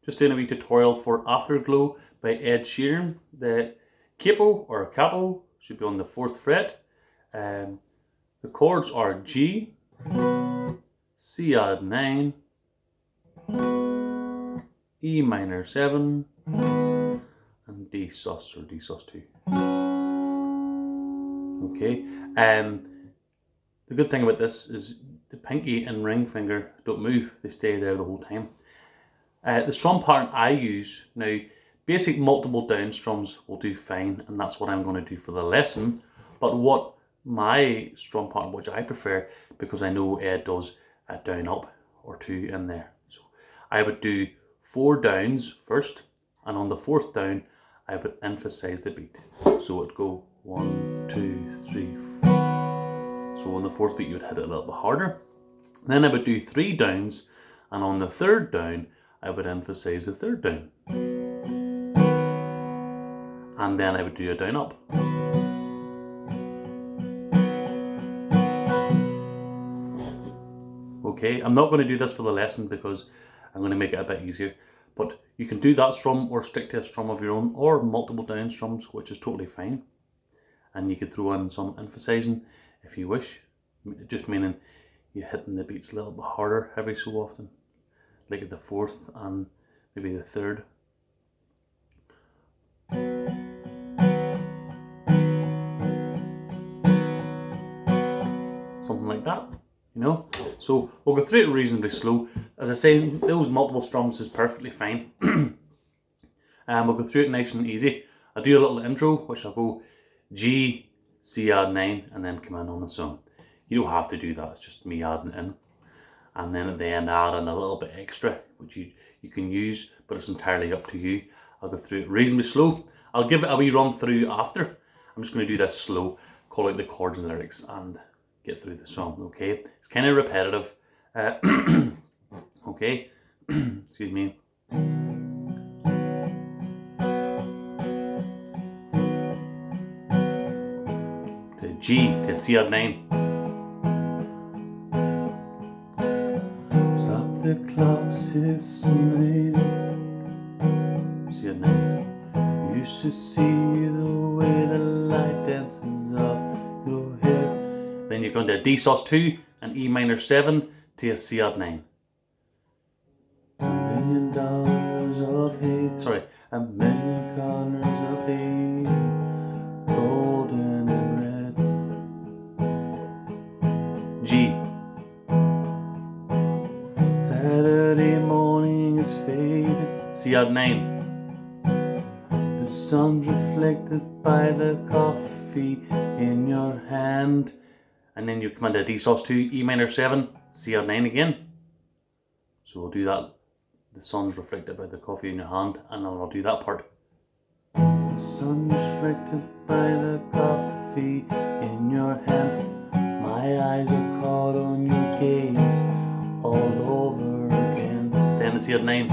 Just doing a wee tutorial for Afterglow by Ed Sheeran. The Capo or Capo should be on the 4th fret. The chords are G, C odd 9, E minor 7, and D sus or D sus 2. Okay. The good thing about this is the pinky and ring finger don't move; they stay there the whole time. The strum pattern I use now, basic multiple down strums will do fine, and that's what I'm going to do for the lesson. But what my strum pattern, which I prefer, because I know Ed does a down up or 2 in there, so I would do 4 downs first, and on the 4th down I would emphasize the beat. So it'd go 1, 2, 3, 4. So on the 4th beat you would hit it a little bit harder. Then I would do 3 downs, and on the 3rd down I would emphasize the 3rd down. And then I would do a down up. Okay, I'm not going to do this for the lesson because I'm going to make it a bit easier. But you can do that strum or stick to a strum of your own, or multiple down strums, which is totally fine. And you could throw in some emphasizing if you wish, just meaning you're hitting the beats a little bit harder every so often, like at the 4th and maybe the 3rd. Something like that, you know. So we'll go through it reasonably slow. As I say, those multiple strums is perfectly fine. We'll go through it nice and easy. I'll do a little intro, which I'll go G, C add 9, and then come in on its own. You don't have to do that, it's just me adding it in. And then at the end add in a little bit extra, which you can use, but it's entirely up to you. I'll go through it reasonably slow. I'll give it a wee run through after. I'm just going to do this slow, call out the chords and lyrics, and get through the song, okay? It's kind of repetitive. Okay, excuse me. To G, to C add 9. Stop the clocks, it's amazing. C add 9. You should see the way the light dances off your hair. Then you're going to D sus 2 and E minor 7 to a C add 9. $1 million of haze. Sorry, $1 million colors of haze, golden and red. G. Saturday morning is fading. C add 9. The sun's reflected by the coffee in your hand. And then you come into D sus 2, E minor 7, C add 9 again. So we'll do that. The sun's reflected by the coffee in your hand, and then I'll do that part. The sun's reflected by the coffee in your hand. My eyes are caught on your gaze all over again. Stand to C add 9.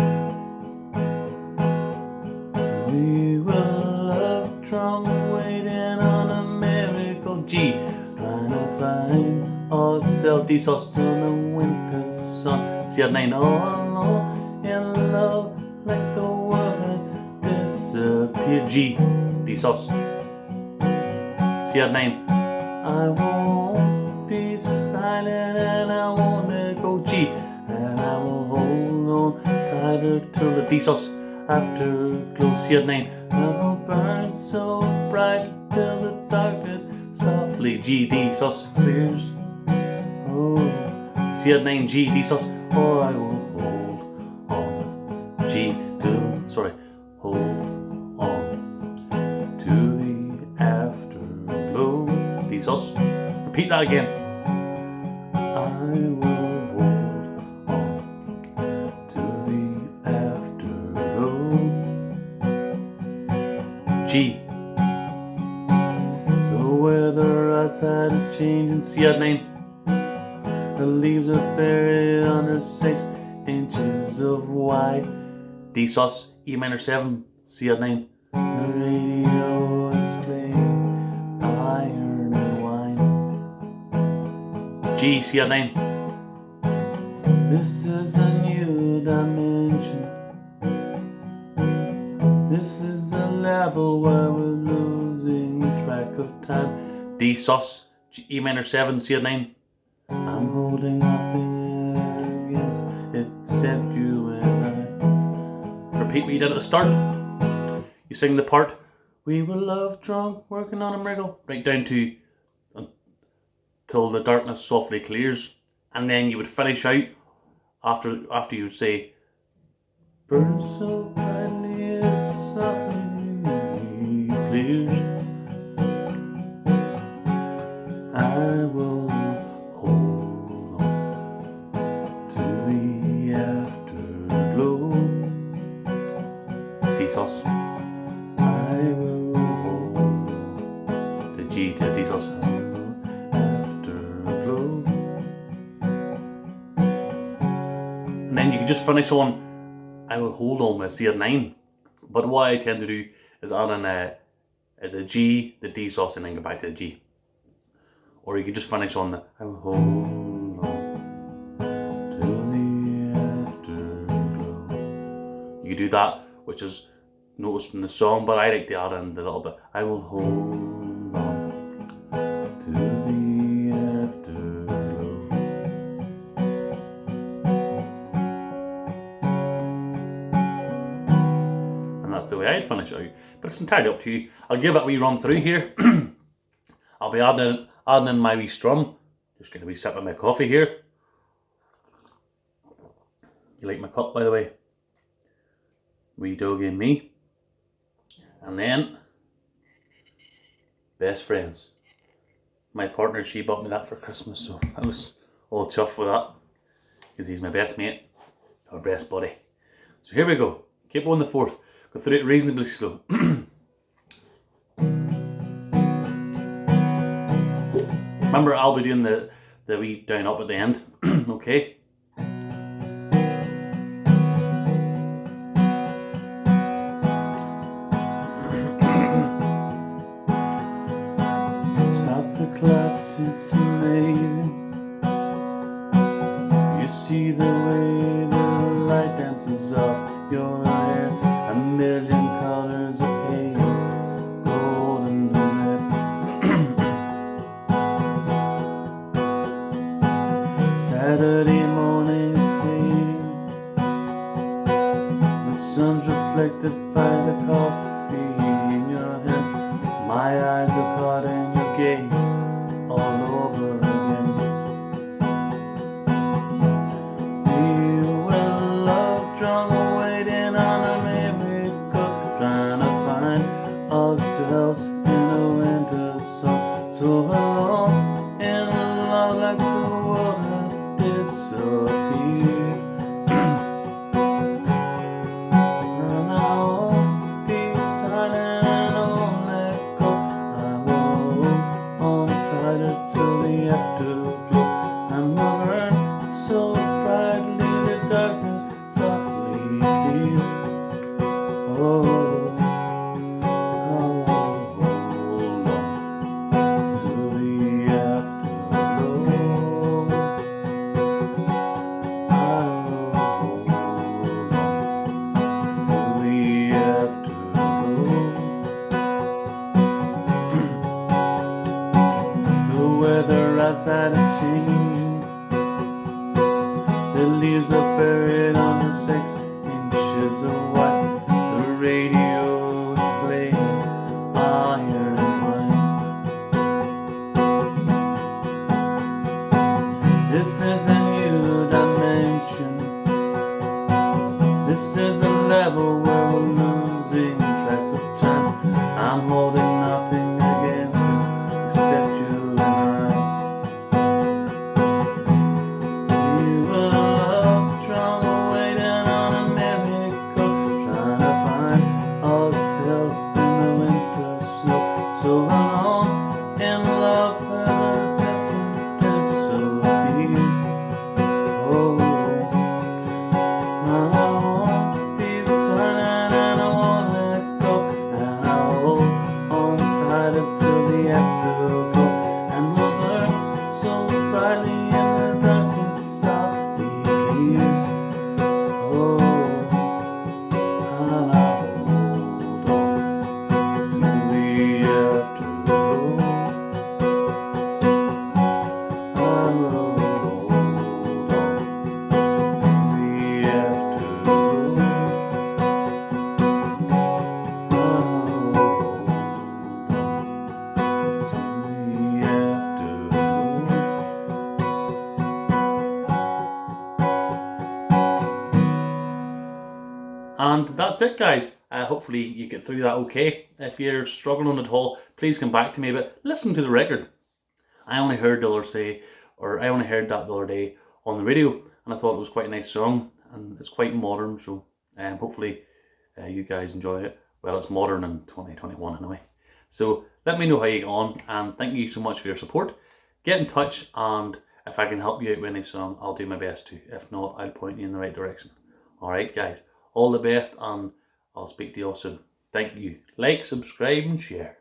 We will love drum waiting on a miracle. G. Trying to find ourselves, D sus in the winter sun. C add 9 all alone in love, like the world had disappeared. G, D sus, C add 9. I won't be silent and I won't let go. G, and I will hold on tighter till the D sus afterglow. C add 9. I will burn so bright till the darkness softly. G, D sus clears. Oh, C add 9, G, D sus. Oh, I will hold on. G, hold on to the afterglow. D sus. Repeat that again. I will hold on to the afterglow. G. The weather outside is changing. C add 9. The leaves are buried under 6 inches of white. D sus, E minor 7, C add 9. The radio is playing iron and wine. G, C add 9. This is a new dimension. This is the level where we're losing track of time. D sus, E minor 7, C9. I'm holding nothing against it except you and I. Repeat what you did at the start. You sing the part. We were love drunk, working on a miracle. Right down to till the darkness softly clears, and then you would finish out after you would say, burn so brightly as softly clears. I will hold on to the afterglow. D sus. I will hold on. The G to D sus. Afterglow. And then you can just finish on I will hold on with C9. But what I tend to do is add in the G, the D sus, and then go back to the G. Or you can just finish on the I will hold on till the afterglow. You can do that, which is noticed in the song, but I like to add in the little bit I will hold on to the afterglow. And that's the way I'd finish it out. But it's entirely up to you. I'll give it a wee run through here. I'll be adding in my wee strum. Just going to be sipping my coffee here. You like my cup, by the way? Wee doggy and me. And then, best friends. My partner, she bought me that for Christmas, so I was all chuffed with that. Because he's my best mate, or best buddy. So here we go. Capo on the 4th. Go through it reasonably slow. Remember, I'll be doing the wee down up at the end. Okay. Stop the clocks, it's amazing. You see the way the light dances off your hair. A million colors of haze, gold and red. Saturday morning is fading. The sun's reflected by the coffee in your hand. My eyes are caught in your gaze all over again. We were love drunk, waiting on a miracle, trying to find ourselves in a winter sun. So alone in love, like the world had disappeared. And I won't be silent and I won't let go. I will hold on tighter till the afterglow. I'm a burn so brightly the darkness softly clears. Oh, I will hold on to the afterglow. I will hold on to the afterglow. The weather outside is changing. The leaves are buried under 6 inches of white. The radio is playing Iron Wine. This is a new dimension. This is a level where we're losing track of time. I'm holding nothing against it except you and I. We were love drunk, waiting on a miracle, trying to find ourselves in the winter snow. So alone in love, where the desert disappeared. Oh, and I won't be silent and I won't let go. And I hold on tight And that's it, guys. Hopefully you get through that okay. If you're struggling at all, please come back to me, but listen to the record. I only heard the other say, or I only heard that the other day on the radio, and I thought it was quite a nice song, and it's quite modern, so hopefully you guys enjoy it. Well, it's modern in 2021 anyway. So let me know how you get on, and thank you so much for your support. Get in touch, and if I can help you out with any song, I'll do my best to. If not, I'll point you in the right direction. Alright guys, all the best, and I'll speak to you all soon. Thank you. Like, subscribe and share.